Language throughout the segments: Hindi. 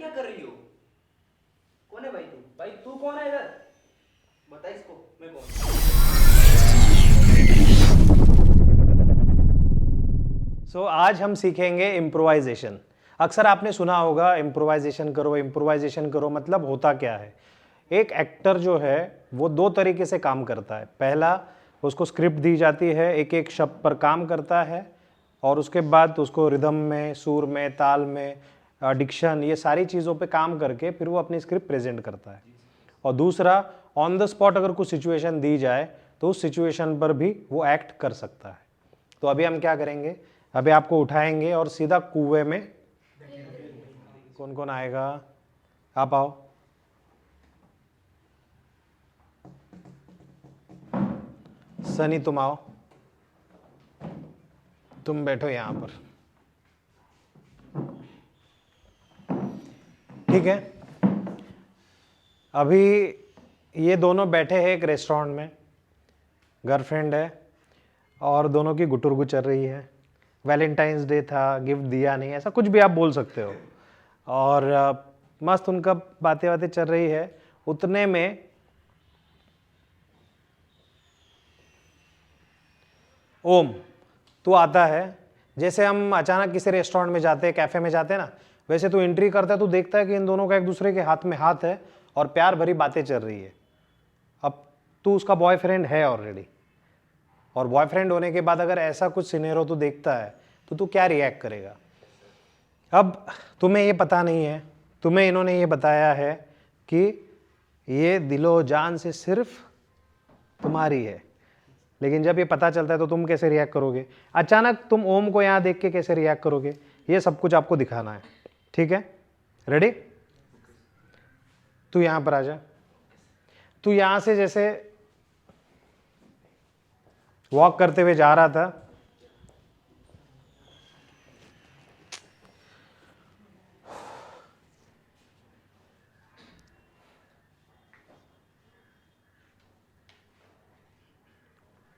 क्या कर रही हो? कौन है भाई तू? भाई तू कौन है इधर? बता इसको मैं कौन। आज हम सीखेंगे इम्प्रोवाइजेशन। अक्सर आपने सुना होगा इम्प्रोवाइजेशन करो मतलब होता क्या है। एक एक्टर जो है वो दो तरीके से काम करता है। पहला, उसको स्क्रिप्ट दी जाती है, एक एक शब्द पर काम करता है और उसके बाद उसको रिदम में, सुर में, ताल में, डिक्शन, ये सारी चीज़ों पे काम करके फिर वो अपनी स्क्रिप्ट प्रेजेंट करता है। और दूसरा, ऑन द स्पॉट अगर कुछ सिचुएशन दी जाए तो उस सिचुएशन पर भी वो एक्ट कर सकता है। तो अभी हम क्या करेंगे, अभी आपको उठाएंगे और सीधा कुएं में, कौन कौन आएगा, आप आओ। सनी तुम आओ, तुम बैठो यहां पर, ठीक है। अभी ये दोनों बैठे हैं एक रेस्टोरेंट में, गर्लफ्रेंड है और दोनों की गुटुरगु चल रही है। वैलेंटाइंस डे था, गिफ्ट दिया नहीं, ऐसा कुछ भी आप बोल सकते हो। और मस्त उनका बातें बातें चल रही है। उतने में ओम तू आता है। जैसे हम अचानक किसी रेस्टोरेंट में जाते हैं, कैफे में जाते हैं ना, वैसे तू एंट्री करता है तो देखता है कि इन दोनों का एक दूसरे के हाथ में हाथ है और प्यार भरी बातें चल रही है। अब तू उसका बॉयफ्रेंड है ऑलरेडी, और बॉयफ्रेंड होने के बाद अगर ऐसा कुछ सिनेरियो तू देखता है तो तू क्या रिएक्ट करेगा। अब तुम्हें ये पता नहीं है, तुम्हें इन्होंने ये बताया है कि ये दिलो जान से सिर्फ तुम्हारी है, लेकिन जब ये पता चलता है तो तुम कैसे रिएक्ट करोगे। अचानक तुम ओम को यहाँ देख के कैसे रिएक्ट करोगे, ये सब कुछ आपको दिखाना है, ठीक है। रेडी? तू यहाँ पर आ जा। तू यहाँ से जैसे वॉक करते हुए जा रहा था,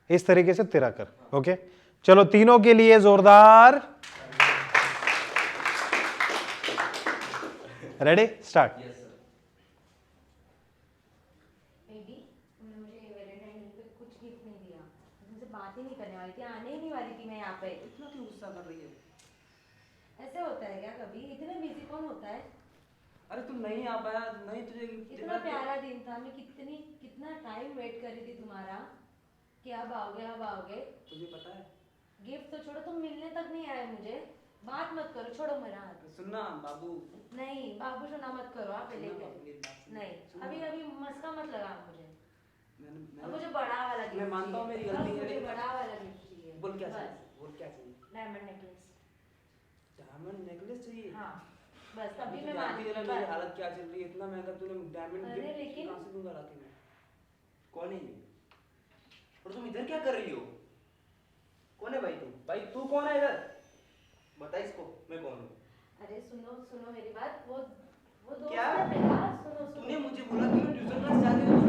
इस तरीके से तेरा कर। ओके, चलो तीनों के लिए जोरदार। Ready, start. बेबी, तुमने मुझे वैलेंटाइन डे पे कुछ गिफ्ट नहीं दिया। तुमसे बात ही नहीं करने वाली थी, आने ही नहीं वाली थी मैं यहाँ पे। इतना क्यों गुस्सा कर रही है? ऐसे होता है क्या कभी? इतने बिजी कौन होता है? अरे तुम नहीं आ पाया, नहीं तुझे इतना प्यारा दिन था, मैं कितना टाइम वेट कर रही थी तुम्हारा कि अब आओगे अब आओगे। तुझे पता है, गिफ्ट तो छोड़ो, तुम मिलने तक नहीं आए मुझे। बात मत करो, छोड़ो मेरा हाथ। सुनना बाबू। नहीं बाबू सुना मत करो आप पहले नहीं, अभी अभी मस्का मत लगा मुझे। अब मुझे बड़ा वाला गिफ्ट, मैं मानता हूँ मेरी गलती है, मुझे लेकिन बड़ा वाला गिफ्ट चाहिए। बोल क्या बस। चाहिए? बोल क्या चाहिए? Diamond necklace. डायमंड नेकलेस चाहिए? हाँ बस, तभी तुझे मैं जानती है ना मेरी बस। हालत क्या चल रही है, इतना महंगा तूने डायमंड अरे गिफ्ट लेकिन- कहाँ से दूंगा राखी में? कौन है ये? और तुम इधर क्या कर रही हो? कौन है भाई तू? भाई तू कौन है इधर? बता इसको मैं कौन हूँ। अरे सुनो सुनो मेरी बात, वो दोस्त क्या? है मेरा। सुनो तूने सुनो। मुझे बोला कि मैं ट्यूशन क्लास जा रही हूँ।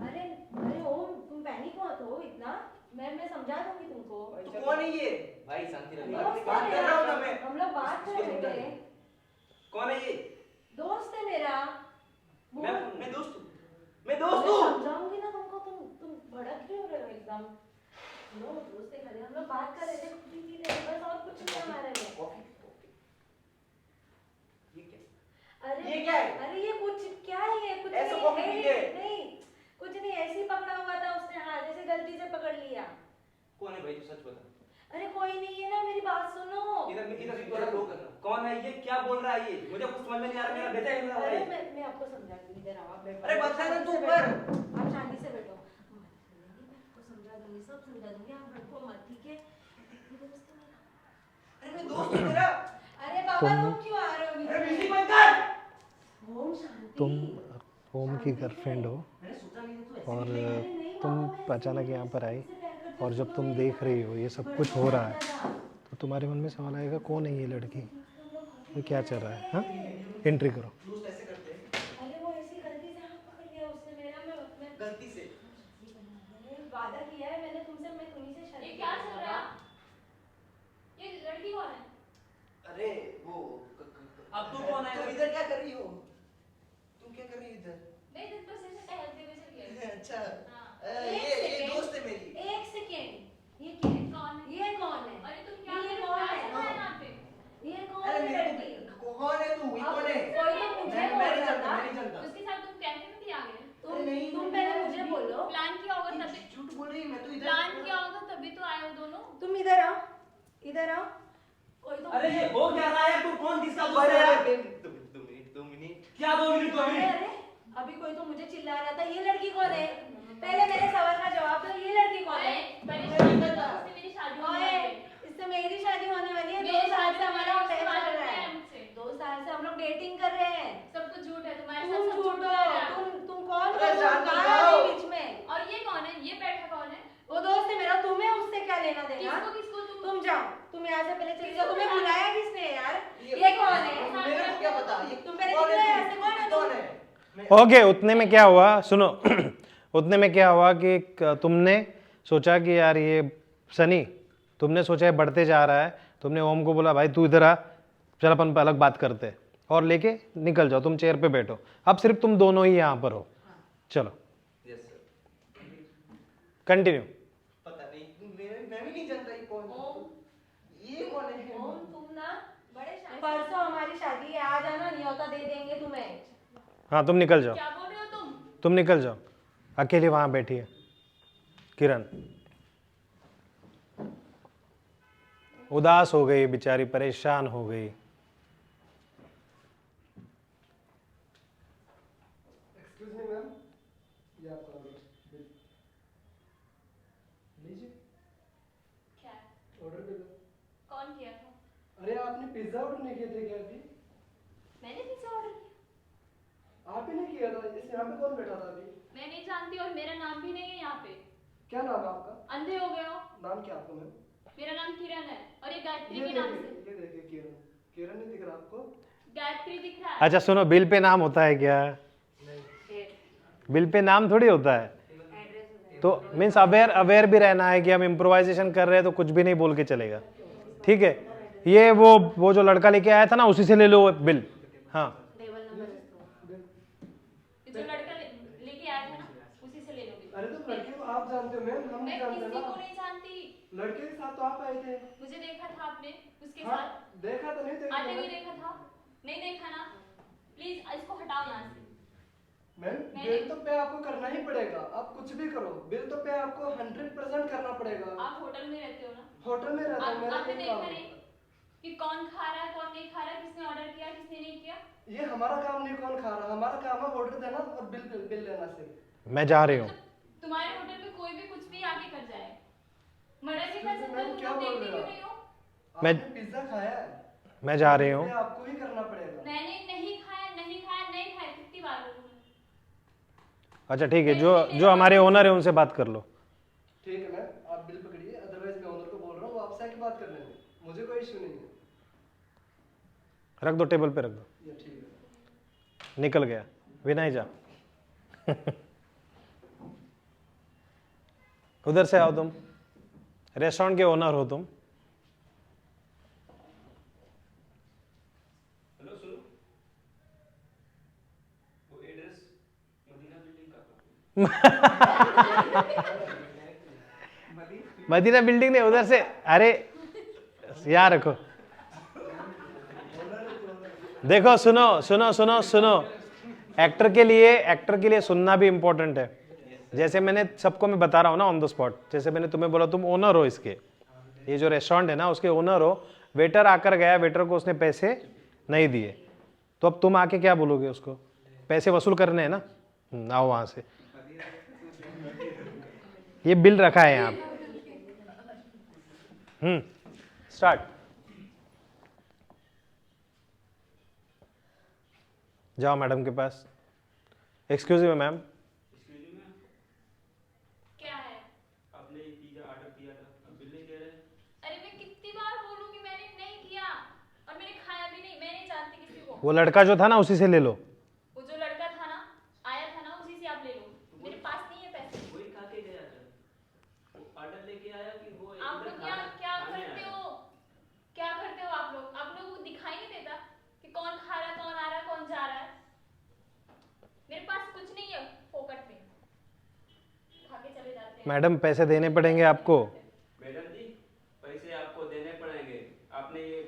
अरे अरे ओम, तुम पैनिक मत हो इतना, मैं समझा दूंगी तुमको। तू कौन है ये? भाई शांति रख, दोस्त बात है कर रहा हूँ ना मेरा, मैं। हम लोग बात कर रहे थे। कौन है ये? दोस्त है मेरा। मैं दोस्त हूँ। मैं मैं दोस्त हूँ। समझाऊंगी ना तुमको, तुम भड़क क्यों रहे हो एकदम। नो दोस्त है खाली, हम लोग बात कर रहे थे, खुद ही पी रहे थे, बस और कुछ नहीं हमारे में। ये क्या? अरे ये क्या है? अरे ये कुछ क्या है, ये कुछ ऐसे नहीं कॉफी है, पीते? नहीं कुछ नहीं, ऐसे ही पकड़ा हुआ था उसने हाथ, जैसे गलती से पकड़ लिया। कौन है भाई तू, सच बता। अरे कोई नहीं है ना, मेरी बात सुनो। इधर लो करना। कौन है ये? क्या बोल रहा है ये? मुझे कुछ समझ में नहीं आ रहा। मेरा बेटा है मेरा अरे भाई। मैं आपको समझाती हूँ, इधर आओ, आप बैठो। अरे बता ना तू शांति से ऊपर। बैठो, आप शांति से बैठो। मैं आपको समझा दूंगी, सब समझा दूंगी, आप भड़को मत, ठीक है? अरे मैं दोस्त हूँ तेरा। अरे बाबा तुम क्यों आ रहे हो बीच अरे में? बिजली बंद कर। ओम शांति। तुम ओम की गर्लफ्रेंड हो मैंने सोचा नहीं था तू और ऐसे निकलेगी। तुम अचानक यहाँ पर आई, और जब तुम देख रही हो ये सब कुछ हो रहा है तो तुम्हारे मन में सवाल आएगा कौन है ये लड़की, ये क्या चल रहा है। हाँ, एंट्री करो। दोस्त ऐसे करते हैं अरे वो ऐसी गलती से हाथ पकड़ लिया उसने मेरा, मैं गलती से। मैंने वादा किया है मैंने तुमसे, मैं तुम्ही से शादी ये क्या चल करूंगा। रहा है? ये लड़की कौन है? अरे वो अब तू कौन कौन है? तुम इधर क्या कर रही हो? तुम क्या कर रही हो इधर? नहीं दिन बस ऐसे टहलते हुए चली गई। अच्छा हाँ। ये दोस्त है मेरी। एक सेकेंड, ये क्या है? कौन है? ये कौन है? अरे तुम क्या ये कर कौन रहे है? हो यहाँ पे? ये कौन अरे है मेरे लड़की? को कौन है तू? ये अब कौन है? कोई तो मुझे मैं बोल नहीं रहा जानता, था। मैं नहीं जानता। उसके साथ तुम कैफे में भी आ गए? अरे नहीं, तुम मैं पहले मुझे बोलो। प्लान किया होगा ये तभी झूठ बोल रही है, मैं तो इधर प्लान किया होगा तभी तो आए हो दोनों। तुम इधर आओ, इधर आओ। कोई तो अरे ये हो क्या रहा है? तू कौन किसका दोस्त अरे है यार? अरे, दो मिनट क्या 2 मिनट 2 अरे मिनट? अरे अभी कोई तो मुझे चिल्ला रहा था, ये लड़की कौन है? पहले मेरे सवाल का जवाब दो, ये लड़की कौन है? परेशान मत हो, उससे मेरी शादी होने ओए, वाली है। इससे मेरी शादी होने वाली है। मेरी 2 साल से शादी हमारा होने अफेयर वाली चल रहा है है। मुझसे। 2 साल से हम लोग डेटिंग कर रहे हैं। सब कुछ झूठ है तुम्हारे तुम साथ, सब झूठ झूठो, है। तुम कौन हो? अरे जान कहाँ दो। आ गई बीच में? और ये कौन है? ये बैठा कौन है? वो दोस्त है मेरा, तुम्हें उससे क्या लेना देना? किसको किसको तुम जाओ, तुम यहाँ से पहले चली जाओ। तुम्हें किसको बुलाया किसने यार? ये कौन है? मेरे को क्या पता? ये तुम पहले कौन निकलो है? यहाँ से, कौन है तुम? कौन है? ओके उतने में क्या हुआ सुनो उतने में क्या हुआ कि तुमने सोचा कि यार ये सनी, तुमने सोचा है बढ़ते जा रहा है, तुमने ओम को बोला भाई तू इधर आ, चल अपन अलग बात करते हैं, और लेके निकल जाओ, तुम चेयर पे बैठो। अब सिर्फ तुम दोनों ही यहाँ पर हो, चलो यस सर। कंटिन्यू। पता नहीं, मैं भी नहीं जानता ये कौन है। ओम, ये कौन है? ओम तुम ना परसों हमारी शादी है, आ जाना, न्योता दे देंगे तुम्हें। हाँ तुम निकल जाओ, क्या बोल रहे हो तुम? तुम निकल जाओ, अकेली वहाँ बैठी है किरण। उदास हो गई बेचारी, परेशान हो गई। एक्सक्यूज मी मैम, ये आपका ऑर्डर बिल लीजिए। क्या है? Order bill. कौन किया था? अरे आपने पिज्जा ऑर्डर नहीं किए थे क्या अभी? मैंने पिज्जा ऑर्डर किया? आप ही ने किया था। इस यहाँ पे कौन बैठा था अभी? मैं नहीं जानती और मेरा नाम भी नहीं है यहाँ पे। क्या नाम है आपका? अंधे हो गए हो? नाम क्या आपका मैम? मेरा नाम किरण है और ये गायत्री ये के नाम से। देखिए, ये देखिए किरण। किरण नहीं दिख रहा आपको? गायत्री दिख रहा है। अच्छा सुनो, बिल पे नाम होता है क्या? बिल पे नाम थोड़ी होता है। तो मीन्स अवेयर भी रहना है कि हम इम्प्रोवाइजेशन कर रहे हैं, तो कुछ भी नहीं बोल के चलेगा, ठीक है। ये वो जो लड़का लेके आया था ना, उसी से ले लो बिल। हाँ टेबल नंबर दो। ये जो लड़का लेके आया था ना, उसी से ले लोगे। अरे तो लड़के को आप जानते हो मैम, हम नहीं मैं जानते किसी को ना। नहीं जानती। लड़के के साथ तो आप आए थे। मुझे देखा था आपने उसके हाँ, साथ देखा तो नहीं देखा आते हुए मैम। देखा था? नहीं देखा ना? प्लीज इसको हटाओ यहाँ से। मैम बिल तो पे आपको करना ही पड़ेगा, आप कुछ भी करो, बिल तो पे आपको 100% करना पड़ेगा। आप होटल में रहते हो ना? होटल में रहता हूँ, मेरा आपने कोई देखा काम नहीं कि कौन खा रहा है कौन नहीं खा रहा है, किसने ऑर्डर किया किसने नहीं किया? ये हमारा काम नहीं, कौन खा रहा, हमारा काम है ऑर्डर देना और बिल लेना सिर्फ। मैं जा रही हूँ। तो तुम्हारे होटल में कोई भी कुछ भी आके कर जाए, मर्डर भी कर सकते हो। मैम, तुम क्या लोग बोल देखते रहे हो? क्यों नहीं हो? मैं- आपने पिज्जा खाया है, मैं जा रही हूँ। ये आपको ही करना पड़ेगा। मैंने नहीं खाया नहीं खाया नहीं खाया, कितनी बार बोलूं? अच्छा ठीक है, जो हमारे ओनर है उनसे बात कर लो। ठीक है मैम, आप बिल पकड़िए, अदरवाइज मैं ओनर को बोल रहा हूँ, वो आपसे आके बात कर लेंगे, मुझे कोई इशू नहीं है। रख दो, टेबल पे रख दो। ये ठीक है। निकल गया विनय, जा उधर से आओ, तुम रेस्टोरेंट के ओनर हो तुम। हेलो सुनो, वो एड्रेस मदीना बिल्डिंग का। मदीना बिल्डिंग ने उधर से, अरे यहाँ रखो। देखो सुनो सुनो सुनो सुनो, एक्टर के लिए सुनना भी इम्पोर्टेंट है। जैसे मैंने सबको मैं बता रहा हूँ ना ऑन द स्पॉट, जैसे मैंने तुम्हें बोला तुम ओनर हो इसके, ये जो रेस्टोरेंट है ना उसके ओनर हो। वेटर आकर गया, वेटर को उसने पैसे नहीं दिए, तो अब तुम आके क्या बोलोगे उसको? पैसे वसूल करने हैं ना, आओ वहां से। ये बिल रखा है यहाँ पे। स्टार्ट। जाओ मैडम के पास। Excuse me ma'am. Excuse me ma'am, क्या है? आपने ये पिज्जा ऑर्डर किया था, अब बिल नहीं दे रहे। अरे मैं कितनी बार बोलूं कि मैंने नहीं किया और मैंने खाया भी नहीं। मैं नहीं जानती किसी को। वो लड़का जो था ना उसी से ले लो। वो जो लड़का था ना, आया था ना, उसी से आप ले लो। मेरे पास नहीं है पैसे। वही खा के गया था, वो ऑर्डर लेके आया कि वो आप इधर लोग खाना क्या खाने करते आया। हो? क्या करते हो आप लोग? आप लोगों को दिखाई नहीं देता कि कौन खा रहा है कौन मैडम पैसे देने पड़ेंगे आपको। मैडम जी पैसे आपको देने पड़ेंगे। आपने ये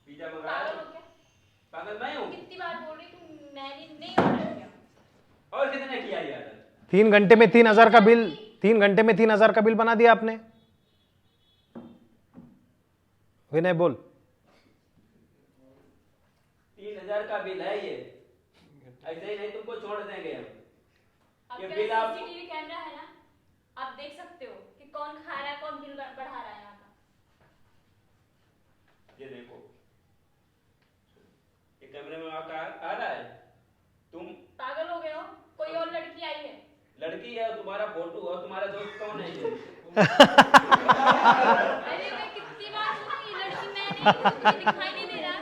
पिज्जा मंगाया पागल हो क्या? पागल मैं हूँ। कितनी बार बोल रही तू, मैंने नहीं ऑर्डर किया। और कितने किया यार? 3 घंटे में 3000 का बिल, 3 घंटे में 3000 का बिल बना दिया आपने। विनय बोल। 3000 का बिल है ये, ऐसे ही नहीं तुमको छोड़ देंगे हम। ये आपके बिल आप सीसीटीवी कैमरा है ना, आप देख सकते हो कि कौन खा रहा है, कौन बिल बढ़ा रहा है यहाँ का। ये देखो, ये कैमरे में आ रहा है। तुम पागल हो गए हो? कोई और लड़की आई है? लड़की है, तुम्हारा फोटो और तुम्हारा दोस्त कौन है ये? अरे मैं कितनी बार बोलूं, ये लड़की मैं नहीं हूँ, तुम्हें दिखाई नहीं दे रहा?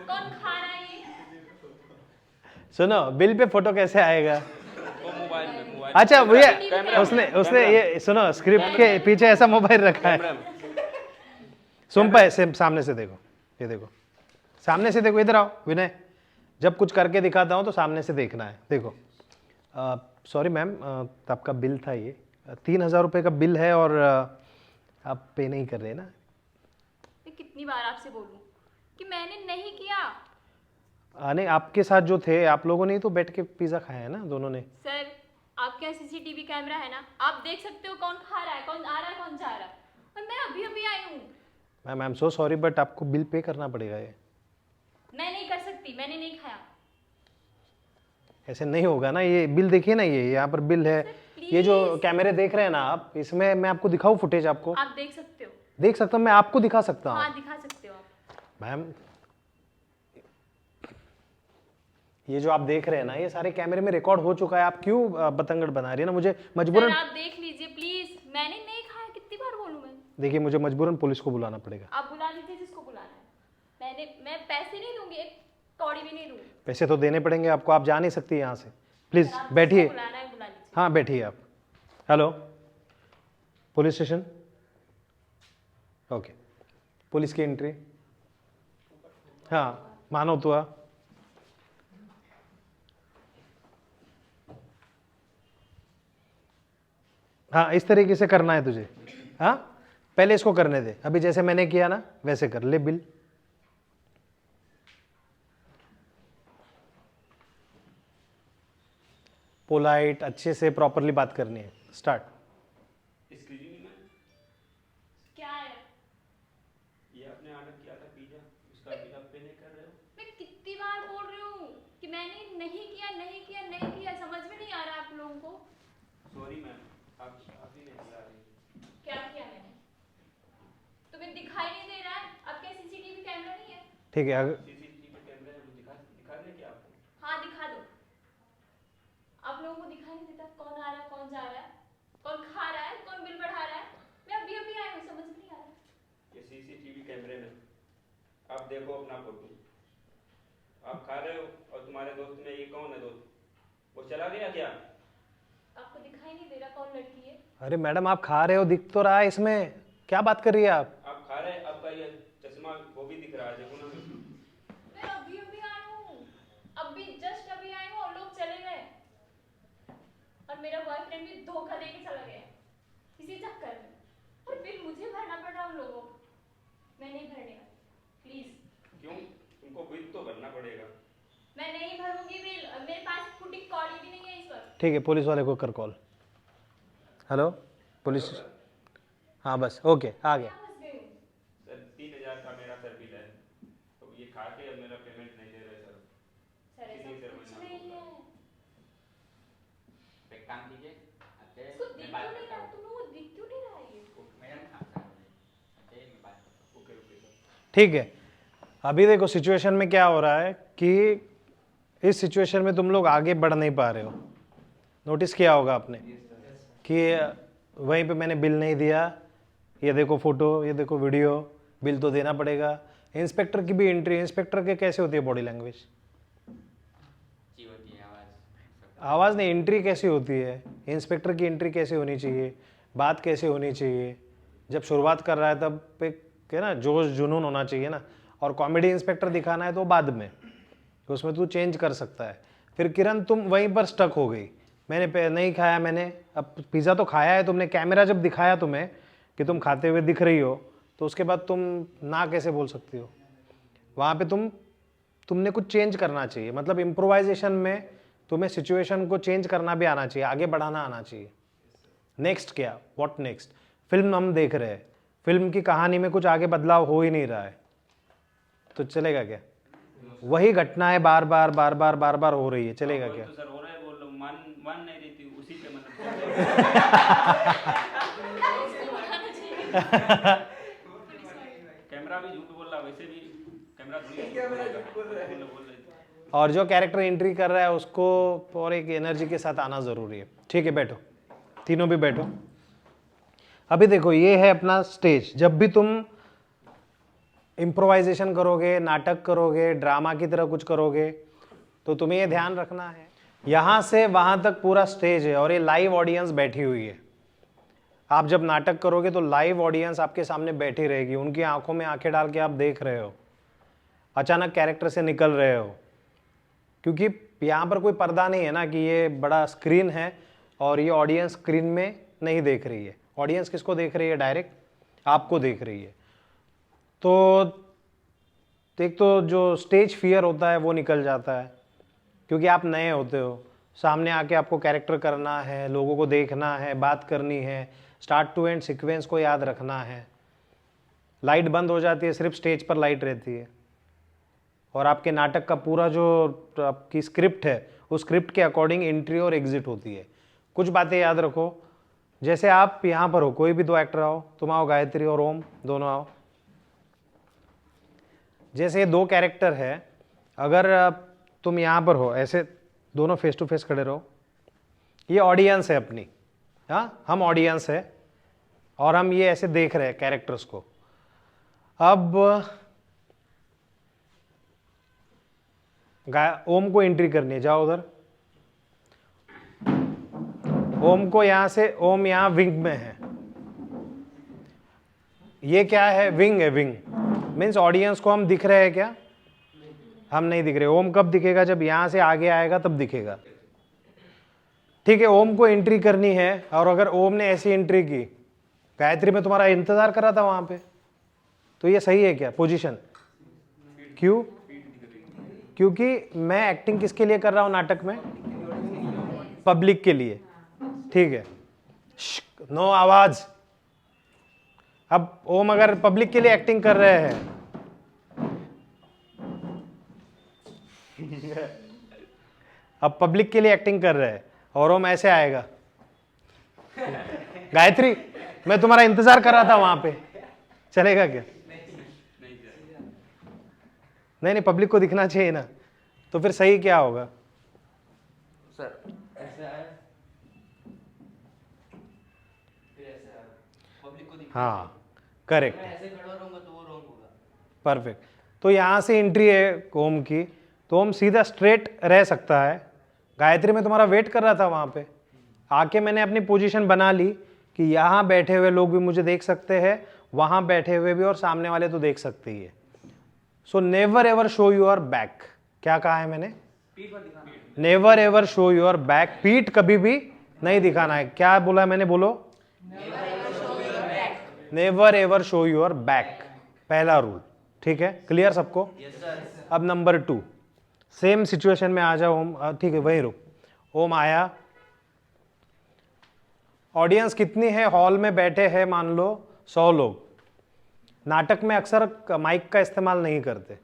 कौन खा रहा है ये? सुनो, बिल पे फोटो कैसे आएगा? वो मोबाइल में, मोबाइल अच्छा भैया, कैमरा- उसने ये सुनो, स्क्रिप्ट के पीछे ऐसा मोबाइल रखा है। कैमरा में। सुन पाए से सामने से देखो, ये देखो, सामने से देखो, इधर आओ विनय। जब कुछ करके दिखाता हूँ तो सामने से देखना है। देखो, सॉरी मैम, आपका बिल था ये 3000 रुपये का बिल है और आप पे नहीं कर रहे ना। मैं कितनी बार आपसे बोलूं कि मैंने नहीं किया। नहीं, आपके साथ जो थे आप लोगों ने ही तो बैठ के पिज़्ज़ा खाया है ना दोनों ने। सर, आपके यहाँ सीसीटीवी कैमरा है ना, आप देख सकते हो कौन खा रहा है, कौन आ रहा है, कौन जा रहा है। और मैं अभी अभी आई हूँ। Ma'am I am so sorry but आपको बिल पे करना पड़ेगा। ये मैं नहीं कर सकती, मैंने नहीं खाया। ऐसे नहीं होगा ना। ये बिल देखिए ना, ये यहाँ पर बिल है। ये जो कैमरे देख रहे हैं ना आप, इसमें मैं आपको दिखाऊं फुटेज? आपको आप देख सकते हो। देख सकता हूँ, मैं आपको दिखा सकता हूँ। हाँ, दिखा सकते हो आप। मैम ये जो आप देख रहे हैं ना, ये सारे कैमरे में रिकॉर्ड हो चुका है। आप क्यों बतंगड़ बना रही है ना? मुझे मजबूरन, सर, आप देख लीजिए प्लीज, मैंने नहीं खाया। कितनी बार बोलूं मैं? देखिए मुझे मजबूरन पुलिस को बुलाना पड़ेगा। आप बुला लीजिए जिसको बुलाना है। मैं पैसे नहीं दूंगी, एक कौड़ी भी नहीं दूंगी। पैसे तो देने पड़ेंगे आपको, आप जा नहीं सकती यहाँ से। प्लीज सर, आप बैठिए। जिसको बुलाना है बुला लीजिए। हाँ बैठिए आप। Hello, police station. Okay, police की एंट्री। हाँ मानो तो हाँ, इस तरीके से करना है तुझे। हाँ, पहले इसको करने दे। अभी जैसे मैंने किया ना वैसे कर ले बिल। पोलाइट, अच्छे से प्रॉपरली बात करनी है। स्टार्ट। स्क्रीन में क्या है? ये आपने ऑर्डर किया था पिज्जा, उसका बिल आप पे नहीं कर रहे हो। मैं कितनी बार बोल रही हूँ कि मैंने नहीं किया, नहीं किया, नहीं किया। समझ में नहीं आ रहा आप लोगों को? सॉरी मैम, आप ही नहीं बता रही। क्या किया मैंने? तुम्हें दिखाई नहीं दे रहा है? आपके सीसीटीवी कैमरा नहीं है? ठीक है, अगर सीसीटीवी कैमरे में दिखा दें क्या आपको? हाँ, दिखा दो। आप लोगों को दिखाई नहीं देता कौन आ रहा है, कौन जा रहा है, कौन खा रहा है, कौन बिल बढ़ा रहा है? मैं अभी अभी आई हूँ, समझ में नहीं आ रहा। ये सीसीटीवी कैमरे में आप देखो अपना फोटो। आप खा रहे हो और तुम्हारे दोस्त में, ये कौन है दोस्त? वो चला गया क्या? आपको दिखाई नहीं दे रहा कौन लड़की है? अरे मैडम आप खा रहे हो, दिख तो रहा है इसमें। क्या बात कर रही है आप? आप खा रहे हैं, आपका ये चश्मा वो भी दिख रहा है, देखो ना। मैं अभी अभी आई हूँ, अभी जस्ट अभी आई हूँ और लोग चले गए। और मेरा बॉयफ्रेंड भी धोखा देके चला गया इसी चक्कर में। और बिल मुझे भरना पड़ रहा उन लोगों को। मैं नहीं भरने वाली, प्लीज। क्यों? तुमको बिल तो भरना पड़ेगा। मैं नहीं भरूंगी बिल, मेरे पास फुटी कौड़ी भी नहीं है इस वक्त। ठीक है, पुलिस वाले को कर कॉल। Hello police. हाँ बस ओके, आ गया। फंस गई हूँ। सर 3000 का मेरा सर बिल है, तो ये खा के अब मेरा पेमेंट नहीं दे रहे सर। सर, ऐसा इसीलिए सर कुछ मैंने नहीं है। एक काम कीजिए, इसको दिख क्यों नहीं रहा? तुम लोगों को दिख क्यों नहीं रहा ये? Okay okay sir. ठीक है, अभी देखो सिचुएशन में क्या हो रहा है कि इस सिचुएशन में तुम लोग आगे बढ़ नहीं पा रहे हो। नोटिस किया होगा आपने कि वहीं पे मैंने बिल नहीं दिया। ये देखो फोटो, ये देखो वीडियो, बिल तो देना पड़ेगा। इंस्पेक्टर की भी एंट्री, इंस्पेक्टर के कैसे होती है बॉडी लैंग्वेज? आवाज़ नहीं, एंट्री कैसी होती है? इंस्पेक्टर की एंट्री कैसे होनी चाहिए, बात कैसे होनी चाहिए? जब शुरुआत कर रहा है तब एक है ना जोश जुनून होना चाहिए ना। और कॉमेडी इंस्पेक्टर दिखाना है तो बाद में, तो उसमें तू चेंज कर सकता है। फिर किरण तुम वहीं पर स्टक हो गई। मैंने नहीं खाया मैंने, अब पिज़्ज़ा तो खाया है तुमने, कैमरा जब दिखाया तुम्हें कि तुम खाते हुए दिख रही हो, तो उसके बाद तुम ना कैसे बोल सकती हो? वहाँ पे तुमने कुछ चेंज करना चाहिए, मतलब इम्प्रोवाइजेशन में तुम्हें सिचुएशन को चेंज करना भी आना चाहिए, आगे बढ़ाना आना चाहिए। नेक्स्ट क्या, व्हाट नेक्स्ट? फिल्म हम देख रहे हैं, फिल्म की कहानी में कुछ आगे बदलाव हो ही नहीं रहा है, तो चलेगा क्या? वही घटनाएं बार बार बार बार बार बार हो रही है, चलेगा क्या? तो सर हो रहा है, बोल रहा हूँ, मान नहीं रही थी, उसी पे मतलब कैमरा भी झूठ बोल रहा, वैसे भी कैमरा बोल रही थी। और जो कैरेक्टर एंट्री कर रहा है उसको और एक एनर्जी के साथ आना ज़रूरी है। ठीक है, बैठो, तीनों भी बैठो। अभी देखो, ये है अपना स्टेज। जब भी तुम इम्प्रोवाइजेशन करोगे, नाटक करोगे, ड्रामा की तरह कुछ करोगे, तो तुम्हें ये ध्यान रखना है, यहाँ से वहाँ तक पूरा स्टेज है और ये लाइव ऑडियंस बैठी हुई है। आप जब नाटक करोगे तो लाइव ऑडियंस आपके सामने बैठी रहेगी, उनकी आंखों में आंखें डाल के आप देख रहे हो, अचानक कैरेक्टर से निकल रहे हो, क्योंकि यहाँ पर कोई पर्दा नहीं है ना कि ये बड़ा स्क्रीन है और ये ऑडियंस स्क्रीन में नहीं देख रही है। ऑडियंस किसको देख रही है? डायरेक्ट आपको देख रही है। तो एक तो जो स्टेज फियर होता है वो निकल जाता है, क्योंकि आप नए होते हो, सामने आके आपको कैरेक्टर करना है, लोगों को देखना है, बात करनी है, स्टार्ट टू एंड सीक्वेंस को याद रखना है। लाइट बंद हो जाती है, सिर्फ स्टेज पर लाइट रहती है, और आपके नाटक का पूरा जो आपकी स्क्रिप्ट है उस स्क्रिप्ट के अकॉर्डिंग एंट्री और एग्जिट होती है। कुछ बातें याद रखो, जैसे आप यहाँ पर हो, कोई भी दो एक्टर आओ, तुम आओ, गायत्री और ओम दोनों आओ। जैसे ये दो कैरेक्टर है, अगर तुम यहाँ पर हो, ऐसे दोनों फेस टू फेस खड़े रहो, ये ऑडियंस है अपनी, हाँ, हम ऑडियंस है और हम ये ऐसे देख रहे हैं कैरेक्टर्स को। अब ओम को एंट्री करनी है, जाओ उधर। ओम को यहां से, ओम यहां विंग में है, ये क्या है? विंग है। विंग मीन्स ऑडियंस को हम दिख रहे हैं क्या? हम नहीं दिख रहे। ओम कब दिखेगा? जब यहां से आगे आएगा तब दिखेगा। ठीक है, ओम को एंट्री करनी है, और अगर ओम ने ऐसी एंट्री की, गायत्री में तुम्हारा इंतजार कर रहा था वहां पे, तो ये सही है क्या पोजीशन? क्यों? क्योंकि मैं एक्टिंग किसके लिए कर रहा हूं नाटक में? पब्लिक के लिए। ठीक है, नो आवाज। अब ओम अगर पब्लिक के लिए एक्टिंग कर रहे हैं, अब पब्लिक के लिए एक्टिंग कर रहे हैं और ओम ऐसे आएगा, गायत्री मैं तुम्हारा इंतजार कर रहा था वहां पे, चलेगा क्या? नहीं, पब्लिक को दिखना चाहिए ना, तो फिर सही क्या होगा? सर ऐसे आया, फिर ऐसे आया, पब्लिक को दिखना हाँ, करेक्ट, चाहिए। मैं ऐसे खड़ा रहूंगा तो वो रॉन्ग होगा। परफेक्ट। तो यहाँ से एंट्री है ओम की, तो ओम सीधा स्ट्रेट रह सकता है। गायत्री में तुम्हारा वेट कर रहा था वहाँ पे, आके मैंने अपनी पोजीशन बना ली कि यहाँ बैठे हुए लोग भी मुझे देख सकते हैं, वहाँ बैठे हुए भी, और सामने वाले तो देख सकते ही है। So never ever show your back. क्या कहा है मैंने? Never ever show your back. पीठ कभी भी नहीं दिखाना है। क्या बोला मैंने? बोलो, never ever show your back, पहला रूल। ठीक है, क्लियर सबको? अब नंबर 2, सेम सिचुएशन में आ जाओ ओम। ठीक है, वही रुक। ओम आया, ऑडियंस कितनी है? हॉल में बैठे हैं मान लो 100 लोग। नाटक में अक्सर माइक का इस्तेमाल नहीं करते,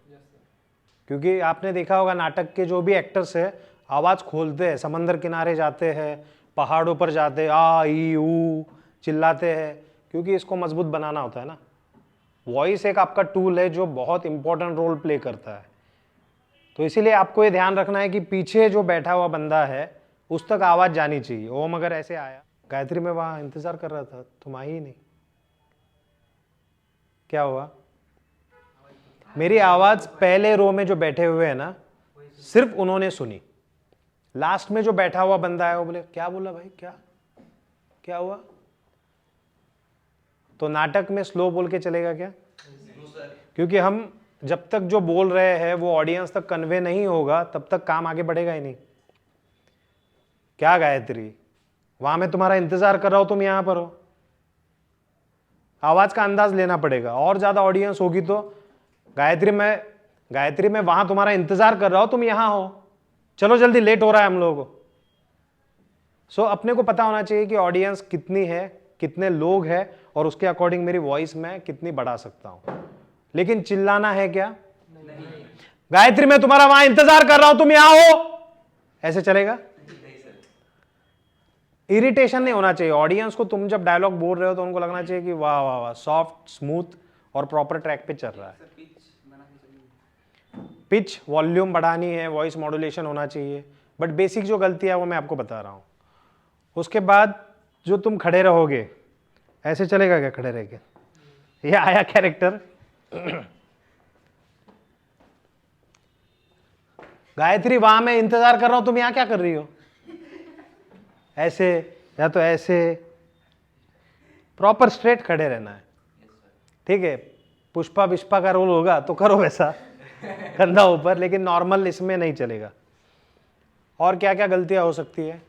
क्योंकि आपने देखा होगा नाटक के जो भी एक्टर्स हैं आवाज़ खोलते हैं, समंदर किनारे जाते हैं, पहाड़ों पर जाते हैं, आ ई ऊ चिल्लाते हैं, क्योंकि इसको मजबूत बनाना होता है ना। वॉइस एक आपका टूल है जो बहुत इंपॉर्टेंट रोल प्ले करता है। तो इसीलिए आपको ये ध्यान रखना है कि पीछे जो बैठा हुआ बंदा है उस तक आवाज़ जानी चाहिए। ओम अगर ऐसे आया, गायत्री में वहाँ इंतज़ार कर रहा था, तुम आई ही नहीं, क्या हुआ? मेरी आवाज़ पहले रो में जो बैठे हुए हैं ना, सिर्फ उन्होंने सुनी। लास्ट में जो बैठा हुआ बंदा है वो बोले, क्या बोला भाई, क्या हुआ? तो नाटक में स्लो बोल के चलेगा क्या? क्योंकि हम जब तक जो बोल रहे हैं वो ऑडियंस तक कन्वे नहीं होगा, तब तक काम आगे बढ़ेगा ही नहीं। क्या गायत्री, वहां मैं तुम्हारा इंतजार कर रहा हूं, तुम यहां पर हो। आवाज का अंदाज लेना पड़ेगा, और ज्यादा ऑडियंस होगी तो गायत्री मैं वहां तुम्हारा इंतजार कर रहा हूं, तुम यहां हो, चलो जल्दी, लेट हो रहा है हम लोगों को। सो अपने को पता होना चाहिए कि ऑडियंस कितनी है, कितने लोग हैं, और उसके अकॉर्डिंग मेरी वॉइस मैं कितनी बढ़ा सकता हूं। लेकिन चिल्लाना है क्या? गायत्री मैं तुम्हारा वहां इंतजार कर रहा हूं, तुम यहां हो, ऐसे चलेगा? इरिटेशन नहीं होना चाहिए ऑडियंस को। तुम जब डायलॉग बोल रहे हो तो उनको लगना चाहिए कि वाह वाह वाह, सॉफ्ट, स्मूथ और प्रॉपर ट्रैक पे चल रहा है। पिच वॉल्यूम बढ़ानी है, वॉइस मॉड्यूलेशन होना चाहिए, बट बेसिक जो गलती है वो मैं आपको बता रहा हूं। उसके बाद जो तुम खड़े रहोगे, ऐसे चलेगा क्या खड़े रह के? ये आया कैरेक्टर। गायत्री वहां मैं इंतजार कर रहा हूं, तुम यहां क्या कर रही हो? ऐसे या तो ऐसे, प्रॉपर स्ट्रेट खड़े रहना है, ठीक है? पुष्पा विष्पा का रोल होगा तो करो वैसा, कंधा ऊपर, लेकिन नॉर्मल इसमें नहीं चलेगा। और क्या क्या गलतियां हो सकती है,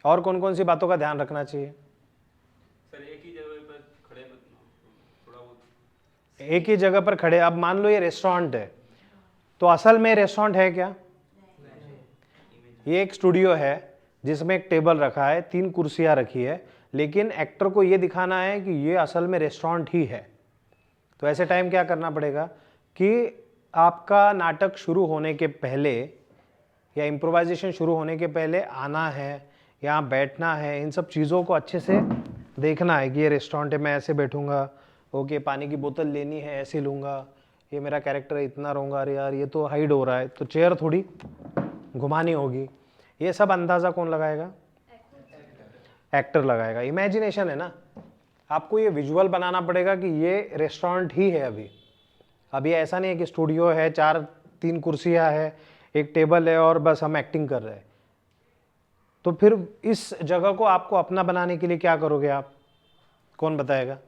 और कौन कौन सी बातों का ध्यान रखना चाहिए? सर एक ही जगह पर खड़े मत थोड़ा बहुत। एक ही जगह पर खड़े, अब मान लो ये रेस्टोरेंट है, तो असल में रेस्टोरेंट है क्या? ये एक स्टूडियो है जिसमें एक टेबल रखा है, 3 कुर्सियां रखी है, लेकिन एक्टर को ये दिखाना है कि ये असल में रेस्टोरेंट ही है। तो ऐसे टाइम क्या करना पड़ेगा कि आपका नाटक शुरू होने के पहले या इम्प्रोवाइजेशन शुरू होने के पहले आना है, यहाँ बैठना है, इन सब चीज़ों को अच्छे से देखना है कि ये रेस्टोरेंट है, मैं ऐसे बैठूंगा, ओके, पानी की बोतल लेनी है ऐसे लूँगा, ये मेरा कैरेक्टर है इतना रहूँगा, अरे यार ये तो हाइड हो रहा है तो चेयर थोड़ी घुमानी होगी। ये सब अंदाज़ा कौन लगाएगा? एक्टर लगाएगा। इमेजिनेशन है ना, आपको ये विजुअल बनाना पड़ेगा कि ये रेस्टोरेंट ही है। अभी ऐसा नहीं है कि स्टूडियो है, 3 कुर्सियाँ है, एक टेबल है और बस हम एक्टिंग कर रहे हैं। तो फिर इस जगह को आपको अपना बनाने के लिए क्या करोगे आप? कौन बताएगा?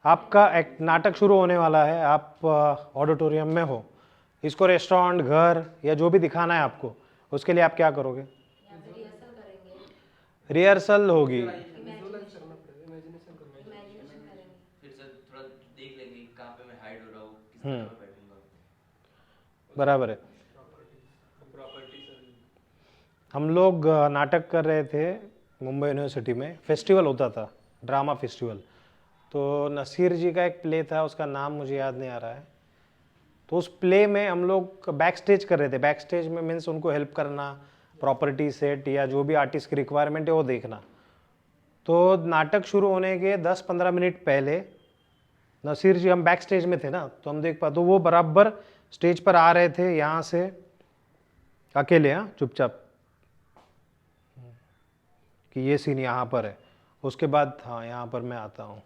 आपका नाटक शुरू होने वाला है, आप ऑडिटोरियम में हो, इसको रेस्टोरेंट, घर या जो भी दिखाना है आपको, उसके लिए आप क्या करोगे? रिहर्सल होगी। फिर सर थोड़ा देख लेंगे कहाँ पे मैं हाइड हो रहा हूँ, किस जगह पे बैठूंगा। बराबर है। हम लोग नाटक कर रहे थे मुंबई यूनिवर्सिटी में, फेस्टिवल होता था, ड्रामा फेस्टिवल। तो नसीर जी का एक प्ले था, उसका नाम मुझे याद नहीं आ रहा है। तो उस प्ले में हम लोग बैक स्टेज कर रहे थे। बैक स्टेज में मीन्स उनको हेल्प करना, प्रॉपर्टी सेट या जो भी आर्टिस्ट की रिक्वायरमेंट है वो देखना। तो नाटक शुरू होने के 10-15 मिनट पहले नसीर जी, हम बैक स्टेज में थे ना, तो हम देख पाते, तो वो बराबर स्टेज पर आ रहे थे यहाँ से अकेले, हाँ, चुपचाप, कि ये सीन यहाँ पर है, उसके बाद हाँ यहाँ पर मैं आता हूँ,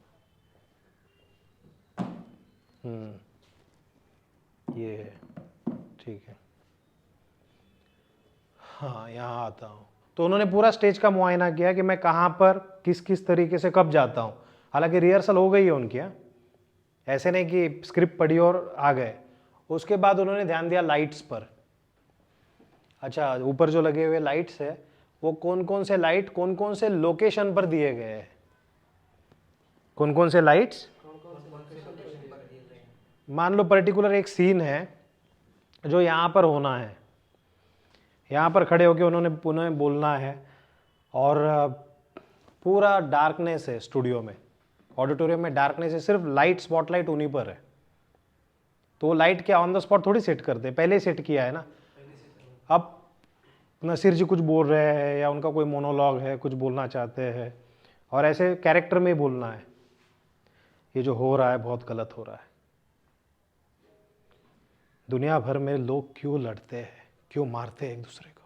ये है, ठीक है, हाँ यहाँ आता हूँ। तो उन्होंने पूरा स्टेज का मुआयना किया कि मैं कहाँ पर किस किस तरीके से कब जाता हूँ। हालांकि रिहर्सल हो गई है उनकी, ऐसे नहीं कि स्क्रिप्ट पढ़ी और आ गए। उसके बाद उन्होंने ध्यान दिया लाइट्स पर। अच्छा, ऊपर जो लगे हुए लाइट्स है वो कौन कौन से लाइट कौन कौन से लोकेशन पर दिए गए हैं, कौन कौन से लाइट्स। मान लो पर्टिकुलर एक सीन है जो यहाँ पर होना है, यहाँ पर खड़े होकर उन्होंने बोलना है, और पूरा डार्कनेस है स्टूडियो में, ऑडिटोरियम में डार्कनेस है, सिर्फ लाइट, स्पॉटलाइट उन्हीं पर है। तो वो लाइट क्या ऑन द स्पॉट थोड़ी सेट करते, पहले सेट किया है ना। अब नसीर जी कुछ बोल रहे हैं या उनका कोई मोनोलॉग है, कुछ बोलना चाहते हैं, और ऐसे कैरेक्टर में ही बोलना है, ये जो हो रहा है बहुत गलत हो रहा है, दुनिया भर में लोग क्यों लड़ते हैं, क्यों मारते हैं एक दूसरे को।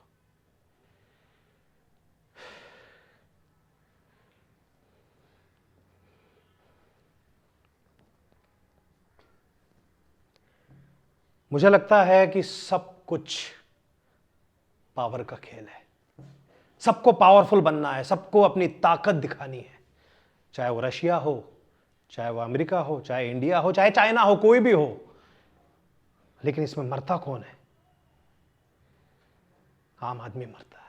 मुझे लगता है कि सब कुछ पावर का खेल है, सबको पावरफुल बनना है, सबको अपनी ताकत दिखानी है, चाहे वो रशिया हो, चाहे वो अमेरिका हो, चाहे इंडिया हो, चाहे चाइना हो, कोई भी हो। लेकिन इसमें मरता कौन है? आम आदमी मरता है।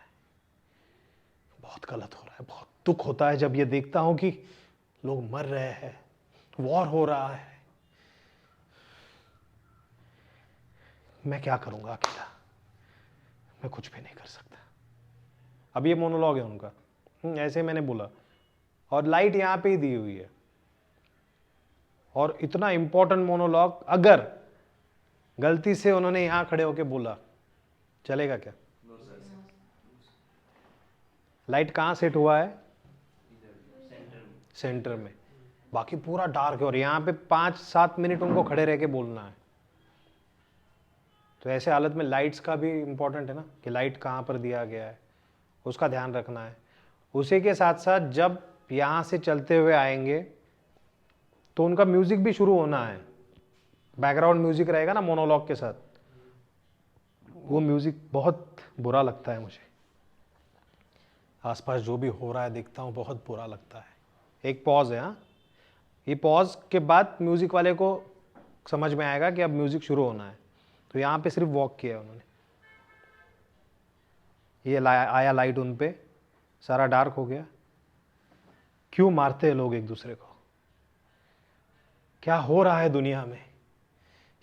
बहुत गलत हो रहा है, बहुत दुख होता है जब ये देखता हूं कि लोग मर रहे हैं, वॉर हो रहा है। मैं क्या करूंगा अकेला? मैं कुछ भी नहीं कर सकता। अब ये मोनोलॉग है उनका, ऐसे मैंने बोला, और लाइट यहां पे ही दी हुई है। और इतना इंपॉर्टेंट मोनोलॉग अगर गलती से उन्होंने यहां खड़े होके बोला, चलेगा क्या? लाइट कहां सेट हुआ है? सेंटर में। बाकी पूरा डार्क है और यहां पे 5-7 मिनट उनको खड़े रह के बोलना है। तो ऐसे हालत में लाइट्स का भी इंपॉर्टेंट है ना, कि लाइट कहां पर दिया गया है, उसका ध्यान रखना है। उसी के साथ साथ जब यहां से चलते हुए आएंगे तो उनका म्यूजिक भी शुरू होना है। बैकग्राउंड म्यूजिक रहेगा ना मोनोलॉग के साथ, वो म्यूजिक बहुत बुरा लगता है मुझे। आसपास जो भी हो रहा है देखता हूँ, बहुत बुरा लगता है। एक पॉज है, हाँ, ये पॉज के बाद म्यूजिक वाले को समझ में आएगा कि अब म्यूजिक शुरू होना है। तो यहाँ पे सिर्फ वॉक किया है उन्होंने, ये आया लाइट उन पे, सारा डार्क हो गया। क्यों मारते हैं लोग एक दूसरे को? क्या हो रहा है दुनिया में?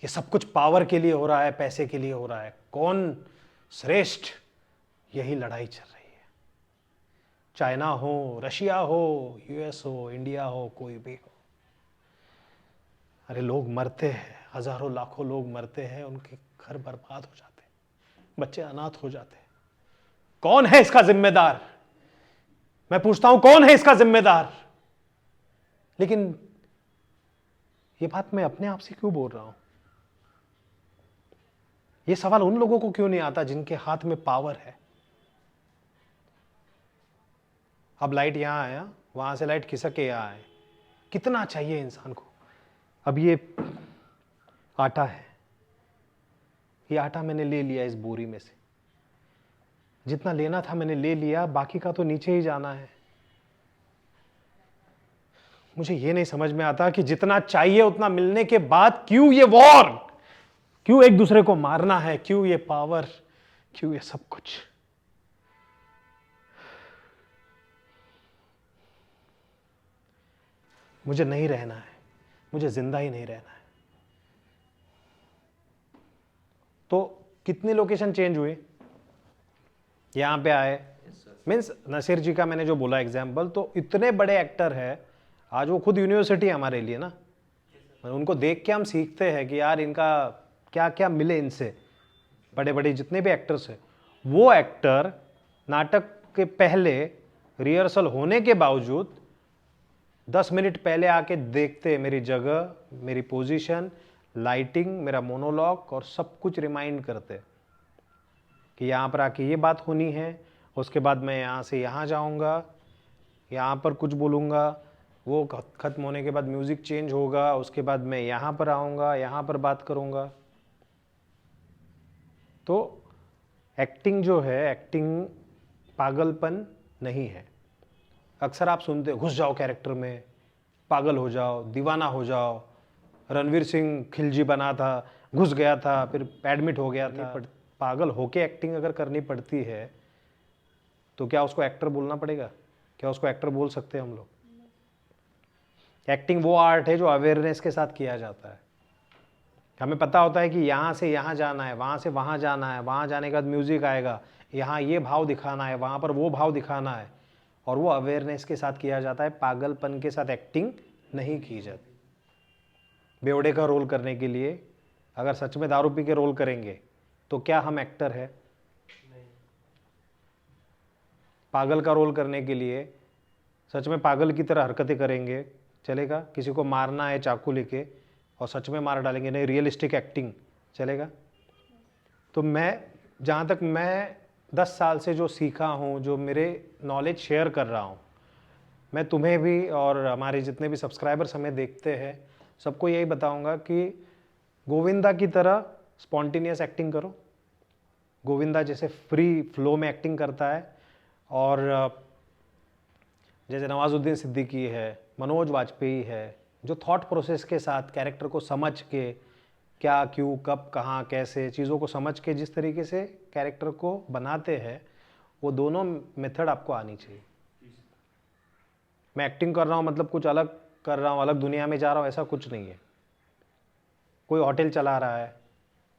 ये सब कुछ पावर के लिए हो रहा है, पैसे के लिए हो रहा है। कौन श्रेष्ठ? यही लड़ाई चल रही है। चाइना हो, रशिया हो, यूएस हो, इंडिया हो, कोई भी हो। अरे लोग मरते हैं, हजारों लाखों लोग मरते हैं, उनके घर बर्बाद हो जाते हैं, बच्चे अनाथ हो जाते हैं। कौन है इसका जिम्मेदार? मैं पूछता हूं, कौन है इसका जिम्मेदार? लेकिन ये बात मैं अपने आप से क्यों बोल रहा हूं? ये सवाल उन लोगों को क्यों नहीं आता जिनके हाथ में पावर है? अब लाइट यहां आया, वहां से लाइट खिसक के यहां आए। कितना चाहिए इंसान को? अब ये आटा है, ये आटा मैंने ले लिया इस बोरी में से, जितना लेना था मैंने ले लिया, बाकी का तो नीचे ही जाना है। मुझे ये नहीं समझ में आता कि जितना चाहिए उतना मिलने के बाद क्यों ये वॉर, क्यों एक दूसरे को मारना है, क्यों ये पावर, क्यों ये सब कुछ? मुझे नहीं रहना है, मुझे जिंदा ही नहीं रहना है। तो कितनी लोकेशन चेंज हुई? यहां पे आए, मीन्स नसीर जी का मैंने जो बोला एग्जाम्पल, तो इतने बड़े एक्टर है, आज वो खुद यूनिवर्सिटी है हमारे लिए ना। उनको देख के हम सीखते हैं कि यार इनका क्या क्या मिले इनसे। बड़े बड़े जितने भी एक्टर्स हैं, वो एक्टर नाटक के पहले रिहर्सल होने के बावजूद 10 मिनट पहले आके देखते मेरी जगह, मेरी पोजीशन, लाइटिंग, मेरा मोनोलॉग और सब कुछ रिमाइंड करते कि यहाँ पर आके ये बात होनी है, उसके बाद मैं यहाँ से यहाँ जाऊँगा, यहाँ पर कुछ बोलूँगा, वो ख़त्म होने के बाद म्यूज़िक चेंज होगा, उसके बाद मैं यहाँ पर आऊँगा, यहाँ पर बात करूँगा। तो एक्टिंग जो है, एक्टिंग पागलपन नहीं है। अक्सर आप सुनते घुस जाओ कैरेक्टर में, पागल हो जाओ, दीवाना हो जाओ। रणवीर सिंह खिलजी बना था, घुस गया था, फिर एडमिट हो गया था। पागल होके एक्टिंग अगर करनी पड़ती है तो क्या उसको एक्टर बोलना पड़ेगा? क्या उसको एक्टर बोल सकते हैं हम लोग? एक्टिंग वो आर्ट है जो अवेयरनेस के साथ किया जाता है। हमें पता होता है कि यहाँ से यहाँ जाना है, वहाँ से वहाँ जाना है, वहाँ जाने के बाद म्यूज़िक आएगा, यहाँ ये भाव दिखाना है, वहाँ पर वो भाव दिखाना है, और वो अवेयरनेस के साथ किया जाता है। पागलपन के साथ एक्टिंग नहीं की जाती। बेवड़े का रोल करने के लिए अगर सच में दारू पी के रोल करेंगे तो क्या हम एक्टर है? पागल का रोल करने के लिए सच में पागल की तरह हरकतें करेंगे, चलेगा? किसी को मारना है चाकू लेके और सच में मार डालेंगे, नहीं रियलिस्टिक एक्टिंग, चलेगा? तो मैं, जहाँ तक मैं 10 साल से जो सीखा हूँ, जो मेरे नॉलेज शेयर कर रहा हूँ, मैं तुम्हें भी और हमारे जितने भी सब्सक्राइबर्स हमें देखते हैं सबको यही बताऊँगा कि गोविंदा की तरह स्पॉन्टेनियस एक्टिंग करो। गोविंदा जैसे फ्री फ्लो में एक्टिंग करता है, और जैसे नवाजुद्दीन सिद्दीकी है, मनोज वाजपेयी है, जो थॉट प्रोसेस के साथ कैरेक्टर को समझ के क्या क्यों कब कहाँ कैसे चीज़ों को समझ के जिस तरीके से कैरेक्टर को बनाते हैं, वो दोनों मेथड आपको आनी चाहिए। मैं एक्टिंग कर रहा हूँ मतलब कुछ अलग कर रहा हूँ, अलग दुनिया में जा रहा हूँ, ऐसा कुछ नहीं है। कोई होटल चला रहा है,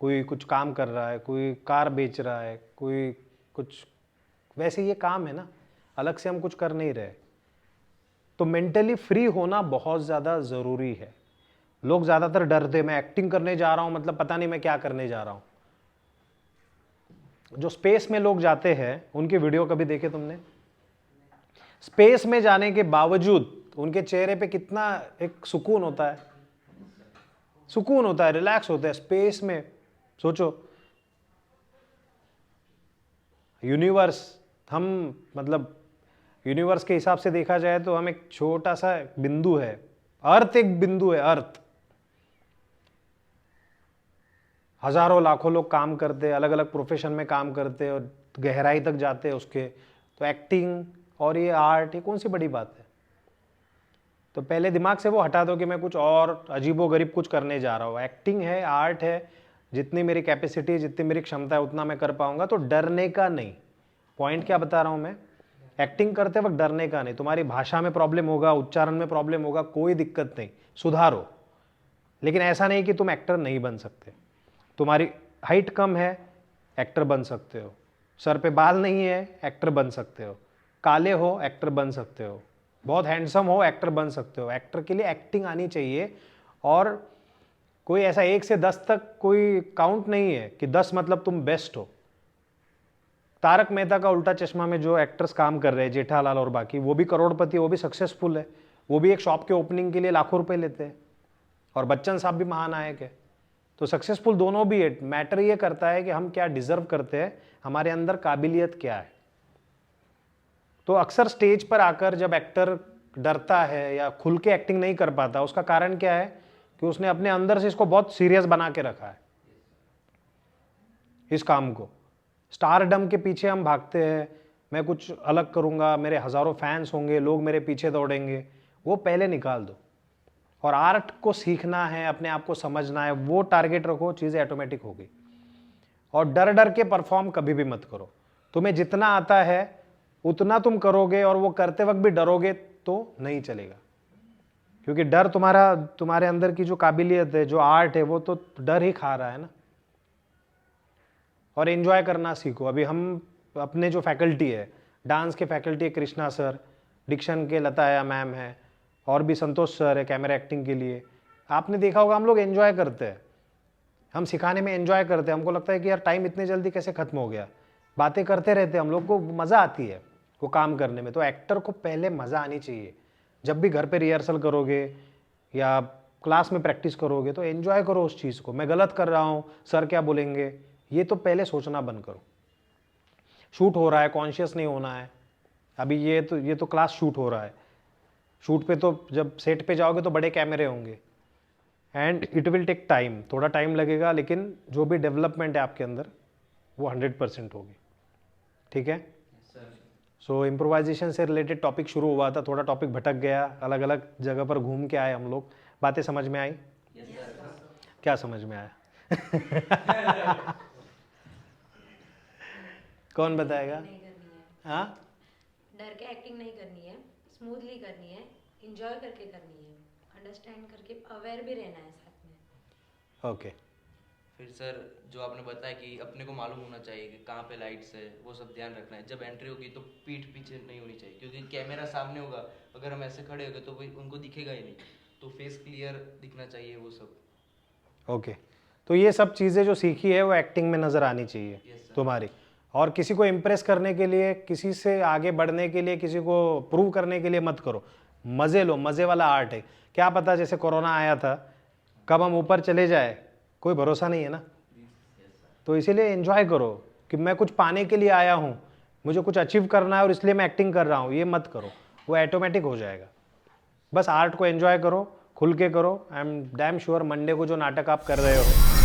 कोई कुछ काम कर रहा है, कोई कार बेच रहा है, कोई कुछ, वैसे ये काम है ना, अलग से हम कुछ कर नहीं रहे। तो मेंटली फ्री होना बहुत ज़्यादा ज़रूरी है। लोग ज़्यादातर डरते, मैं एक्टिंग करने जा रहा हूँ मतलब पता नहीं मैं क्या करने जा रहा हूँ। जो स्पेस में लोग जाते हैं उनके वीडियो कभी देखे तुमने? स्पेस में जाने के बावजूद उनके चेहरे पे कितना एक सुकून होता है, सुकून होता है, रिलैक्स होता है स्पेस में। सोचो यूनिवर्स, हम मतलब यूनिवर्स के हिसाब से देखा जाए तो हम एक छोटा सा बिंदु है, अर्थ एक बिंदु है, अर्थ। हजारों लाखों लोग काम करते, अलग अलग प्रोफेशन में काम करते और गहराई तक जाते हैं उसके। तो एक्टिंग और ये आर्ट, ये कौन सी बड़ी बात है? तो पहले दिमाग से वो हटा दो कि मैं कुछ और अजीबोगरीब कुछ करने जा रहा हूँ। एक्टिंग है, आर्ट है, जितनी मेरी कैपेसिटी, जितनी मेरी क्षमता है उतना मैं कर पाऊंगा। तो डरने का नहीं। पॉइंट क्या बता रहा हूँ मैं? एक्टिंग करते वक्त डरने का नहीं। तुम्हारी भाषा में प्रॉब्लम होगा, उच्चारण में प्रॉब्लम होगा, कोई दिक्कत नहीं, सुधारो। लेकिन ऐसा नहीं कि तुम एक्टर नहीं बन सकते। तुम्हारी हाइट कम है, एक्टर बन सकते हो। सर पे बाल नहीं है, एक्टर बन सकते हो। काले हो, एक्टर बन सकते हो। बहुत हैंडसम हो, एक्टर बन सकते हो। एक्टर के लिए एक्टिंग आनी चाहिए। और कोई ऐसा 1 से 10 तक कोई काउंट नहीं है कि 10 मतलब तुम बेस्ट हो। तारक मेहता का उल्टा चश्मा में जो एक्टर्स काम कर रहे हैं, जेठालाल और बाकी, वो भी करोड़पति, वो भी सक्सेसफुल है। वो भी एक शॉप के ओपनिंग के लिए लाखों रुपए लेते हैं। और बच्चन साहब भी महानायक है। तो सक्सेसफुल दोनों भी है। मैटर ये करता है कि हम क्या डिजर्व करते हैं, हमारे अंदर काबिलियत क्या है। तो अक्सर स्टेज पर आकर जब एक्टर डरता है या खुल के एक्टिंग नहीं कर पाता, उसका कारण क्या है कि उसने अपने अंदर से इसको बहुत सीरियस बना के रखा है, इस काम को। स्टारडम के पीछे हम भागते हैं, मैं कुछ अलग करूंगा, मेरे हजारों फैंस होंगे, लोग मेरे पीछे दौड़ेंगे। वो पहले निकाल दो। और आर्ट को सीखना है, अपने आप को समझना है, वो टारगेट रखो, चीज़ें ऑटोमेटिक होगी। और डर डर के परफॉर्म कभी भी मत करो। तुम्हें जितना आता है उतना तुम करोगे, और वो करते वक्त भी डरोगे तो नहीं चलेगा। क्योंकि डर तुम्हारे अंदर की जो काबिलियत है, जो आर्ट है, वो तो डर ही खा रहा है ना। और एंजॉय करना सीखो। अभी हम अपने जो फैकल्टी है, डांस के फैकल्टी है कृष्णा सर, डिक्शन के लताया मैम है, और भी संतोष सर है कैमरा एक्टिंग के लिए। आपने देखा होगा हम लोग एंजॉय करते हैं, हम सिखाने में एंजॉय करते हैं। हमको लगता है कि यार टाइम इतने जल्दी कैसे खत्म हो गया, बातें करते रहते हैं, हम लोग को मज़ा आती है वो काम करने में। तो एक्टर को पहले मज़ा आनी चाहिए। जब भी घर पे रिहर्सल करोगे या क्लास में प्रैक्टिस करोगे तो एंजॉय करो उस चीज़ को। मैं गलत कर रहा हूँ, सर क्या बोलेंगे, ये तो पहले सोचना बंद करो। शूट हो रहा है, कॉन्शियस नहीं होना है। अभी ये तो क्लास शूट हो रहा है। शूट पे तो जब सेट पे जाओगे तो बड़े कैमरे होंगे, and it will take time, थोड़ा टाइम लगेगा, लेकिन जो भी डेवलपमेंट है आपके अंदर वो 100% होगी। ठीक है। सो इम्प्रोवाइजेशन से रिलेटेड टॉपिक शुरू हुआ था, थोड़ा टॉपिक भटक गया, अलग अलग जगह पर घूम के आए हम लोग। बातें समझ में आई? क्या समझ में आया? कौन बताएगा? नहीं करनी है, हाँ, डर के एक्टिंग नहीं करनी है, स्मूथली करनी है, एंजॉय करके करनी है, अंडरस्टैंड करके अवेयर भी रहना है साथ में। ओके। फिर सर जो आपने बताया कि अपने को मालूम होना चाहिए कि कहाँ पे लाइट्स है, वो सब ध्यान रखना है। जब एंट्री होगी तो पीठ पीछे नहीं होनी चाहिए, क्योंकि कैमरा सामने होगा, अगर हम ऐसे खड़े हो गए तो भाई उनको दिखेगा ही नहीं। तो फेस क्लियर दिखना चाहिए, वो सब। ओके। तो ये सब चीज़ें जो सीखी है वो एक्टिंग में नज़र आनी चाहिए Yes, sir. तुम्हारी। और किसी को इम्प्रेस करने के लिए, किसी से आगे बढ़ने के लिए, किसी को प्रूव करने के लिए मत करो। मज़े लो, मज़े वाला आर्ट है। क्या पता जैसे कोरोना आया था, कब हम ऊपर चले जाए, कोई भरोसा नहीं है ना। तो इसीलिए एंजॉय करो कि मैं कुछ पाने के लिए आया हूँ, मुझे कुछ अचीव करना है और इसलिए मैं एक्टिंग कर रहा हूँ, ये मत करो, वो ऑटोमेटिक हो जाएगा। बस आर्ट को एंजॉय करो, खुल के करो। I am damn sure Monday को जो नाटक आप कर रहे हो